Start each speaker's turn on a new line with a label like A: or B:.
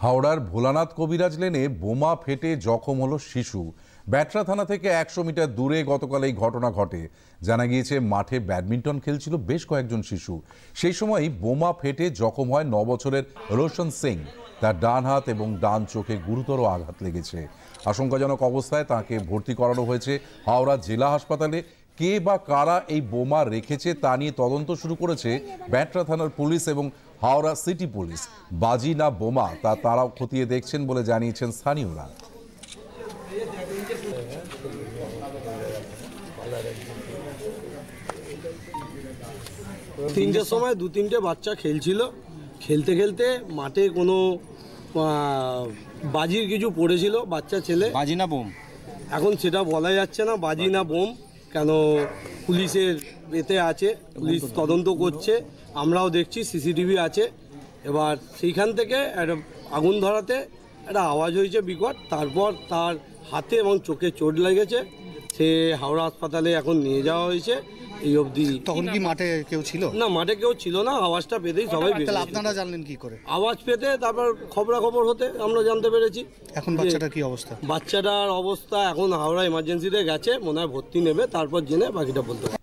A: হাওড়ার ভোলানাথ কবিরাজ লেনে বোমা ফেটে জখম হলো শিশু। ব্যাটরা থানা থেকে 100 মিটার দূরে গতকাল এই ঘটনা ঘটে। জানা গিয়েছে মাঠে ব্যাডমিন্টন খেলছিল বেশ কয়েকজন শিশু। সেই সময় বোমা ফেটে জখম হয় 9 বছরের রোশন সিং। তার ডান হাত এবং ডান চোখে গুরুতর আঘাত লেগেছে। আশঙ্কাজনক অবস্থায় তাকে ভর্তি করানো হয়েছে হাওড়া জেলা হাসপাতালে। কে বা কারা এই বোমা রেখেছে তা নিয়ে তদন্ত শুরু করেছে ব্যাটরা থানার পুলিশ এবং হাওড়া সিটি পুলিশ। বাজি না বোমা তা তারাও খতিয়ে দেখছেন বলে জানিয়েছেন স্থানীয়রা।
B: তিনটের সময় 2-3টে বাচ্চা খেলছিল, খেলতে খেলতে মাঠে কোনো বাজির কিছু পড়েছিল, বাচ্চা ছেলে।
C: বাজি না বোম
B: এখন সেটা বলা যাচ্ছে না বাজি না বোম, কেন পুলিশের এতে আছে, পুলিশ তদন্ত করছে, আমরাও দেখছি, সিসিটিভি আছে। এবার সেইখান থেকে একটা আগুন ধরাতে একটা আওয়াজ হয়েছে বিকট, তারপর তার হাতে এবং চোখে চোট লেগেছে, সে হাওড়া হাসপাতালে এখন নিয়ে যাওয়া হয়েছে। এই অবধি।
C: তখন কি মাঠে কেউ ছিল
B: না, মাঠে কেউ ছিল না, আওয়াজটা পেতেই সবাই।
C: তাহলে আপনারা জানলেন কি করে?
B: আওয়াজ পেতে তারপর খবরাখবর হতে আমরা জানতে পেরেছি।
C: এখন বাচ্চাটার কি অবস্থা?
B: বাচ্চাটার অবস্থা এখন হাওড়া এমার্জেন্সিতে গেছে, মনে হয় ভর্তি নেবে, তারপর জেনে বাকিটা বলতে হবে।